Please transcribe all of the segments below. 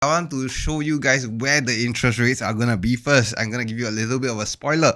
I want to show you guys where the interest rates are going to be first. I'm going to give you a little bit of a spoiler.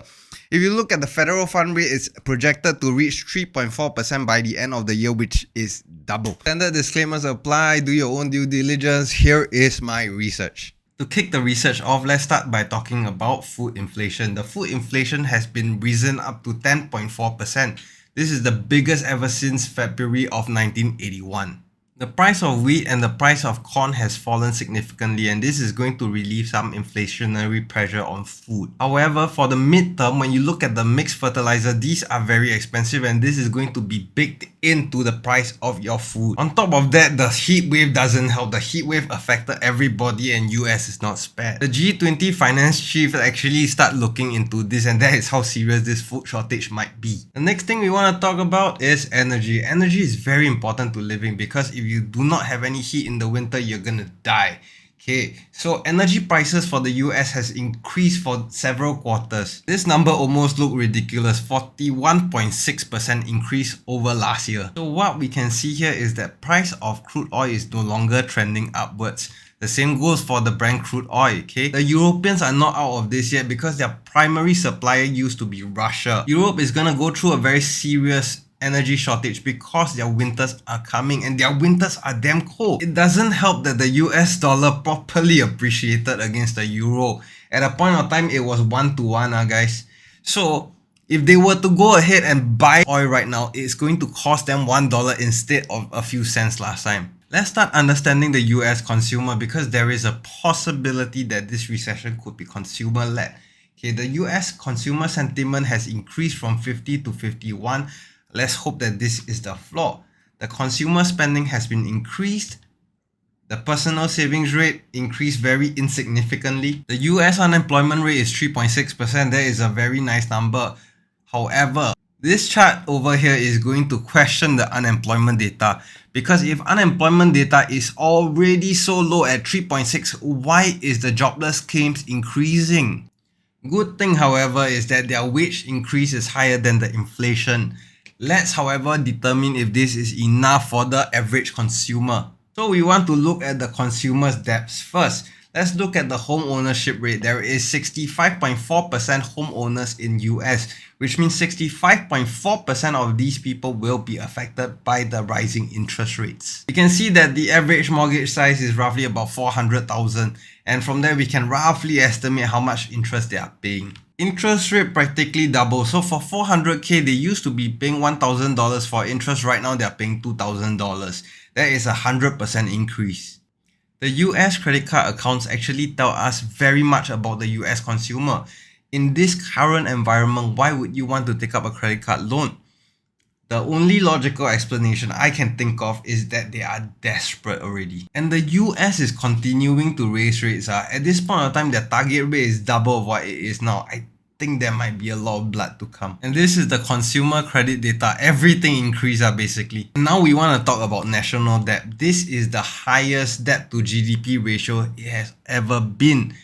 If you look at the federal fund rate, it's projected to reach 3.4% by the end of the year, which is double. Standard disclaimers apply. Do your own due diligence. Here is my research. To kick the research off, let's start by talking about food inflation. The food inflation has been risen up to 10.4%. This is the biggest ever since February of 1981. The price of wheat and the price of corn has fallen significantly, and this is going to relieve some inflationary pressure on food. However, for the midterm, when you look at the mixed fertilizer, these are very expensive and this is going to be baked into the price of your food. On top of that, the heat wave doesn't help. The heat wave affected everybody and US is not spared. The G20 finance chief actually start looking into this, and that is how serious this food shortage might be. The next thing we want to talk about is energy. Energy is very important to living because if you do not have any heat in the winter, you're gonna die. Okay, so energy prices for the US has increased for several quarters. This number almost looked ridiculous, 41.6% increase over last year. So what we can see here is that price of crude oil is no longer trending upwards. The same goes for the Brent crude oil, okay? The Europeans are not out of this yet because their primary supplier used to be Russia. Europe is gonna go through a very serious energy shortage because their winters are coming and their winters are damn cold. It doesn't help that the US dollar properly appreciated against the euro. At a point of time, it was 1-to-1, guys. So if they were to go ahead and buy oil right now, it's going to cost them $1 instead of a few cents last time. Let's start understanding the US consumer because there is a possibility that this recession could be consumer-led. Okay, the US consumer sentiment has increased from 50 to 51. Let's hope that this is the flaw. The consumer spending has been increased. The personal savings rate increased very insignificantly. The US unemployment rate is 3.6%. That is a very nice number. However, this chart over here is going to question the unemployment data because if unemployment data is already so low at 3.6, why is the jobless claims increasing? Good thing, however, is that their wage increase is higher than the inflation. Let's, however, determine if this is enough for the average consumer. So we want to look at the consumer's debts first. Let's look at the home ownership rate. There is 65.4% homeowners in US, which means 65.4% of these people will be affected by the rising interest rates. You can see that the average mortgage size is roughly about 400,000, and from there we can roughly estimate how much interest they are paying. Interest rate practically double. So for 400k, they used to be paying $1,000 for interest. Right now, they are paying $2,000. That is a 100% increase. The US credit card accounts actually tell us very much about the US consumer. In this current environment, why would you want to take up a credit card loan? The only logical explanation I can think of is that they are desperate already. And the US is continuing to raise rates. At this point of time, their target rate is double of what it is now. I think there might be a lot of blood to come. And this is the consumer credit data. Everything increased basically. Now we want to talk about national debt. This is the highest debt to GDP ratio it has ever been.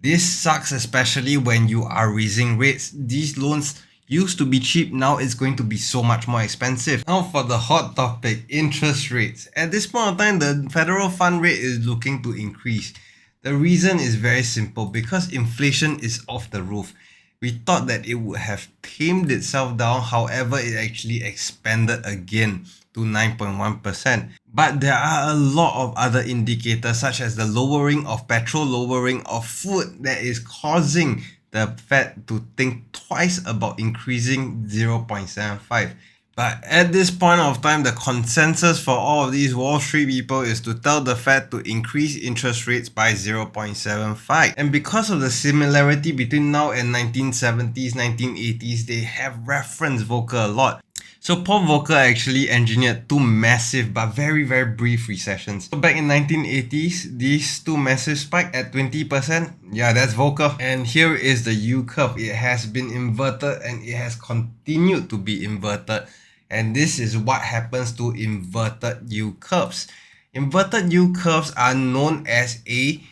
This sucks, especially when you are raising rates. These loans used to be cheap, now it's going to be so much more expensive. Now for the hot topic, interest rates. At this point of time, the federal fund rate is looking to increase. The reason is very simple, because inflation is off the roof. We thought that it would have tamed itself down, however, it actually expanded again to 9.1%. But there are a lot of other indicators such as the lowering of petrol, lowering of food that is causing the Fed to think twice about increasing 0.75. But at this point of time, the consensus for all of these Wall Street people is to tell the Fed to increase interest rates by 0.75. And because of the similarity between now and 1970s, 1980s, they have referenced Volcker a lot. So Paul Volcker actually engineered two massive but very brief recessions. So back in 1980s, these two massive spiked at 20%. Yeah, that's Volcker. And here is the U curve. It has been inverted and it has continued to be inverted. And this is what happens to inverted U curves. Inverted U curves are known as a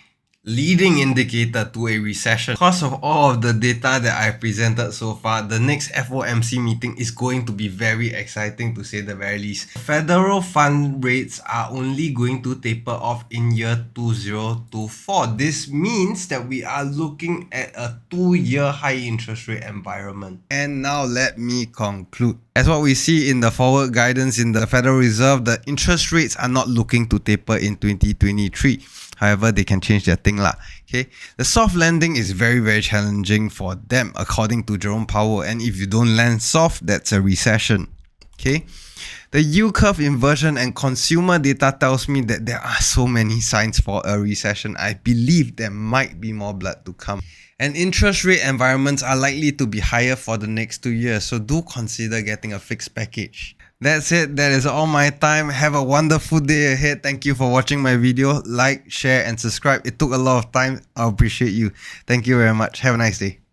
leading indicator to a recession. Because of all of the data that I presented so far, the next FOMC meeting is going to be very exciting to say the very least. Federal fund rates are only going to taper off in year 2024. This means that we are looking at a 2-year high interest rate environment. And now let me conclude. As what we see in the forward guidance in the Federal Reserve, the interest rates are not looking to taper in 2023. However, they can change their thing lah. Okay, the soft landing is very challenging for them, according to Jerome Powell. And if you don't land soft, that's a recession. Okay, the yield curve inversion and consumer data tells me that there are so many signs for a recession. I believe there might be more blood to come. And interest rate environments are likely to be higher for the next 2 years, so do consider getting a fixed package. That's it. That is all my time. Have a wonderful day ahead. Thank you for watching my video. Like, share, and subscribe. It took a lot of time. I appreciate you. Thank you very much. Have a nice day.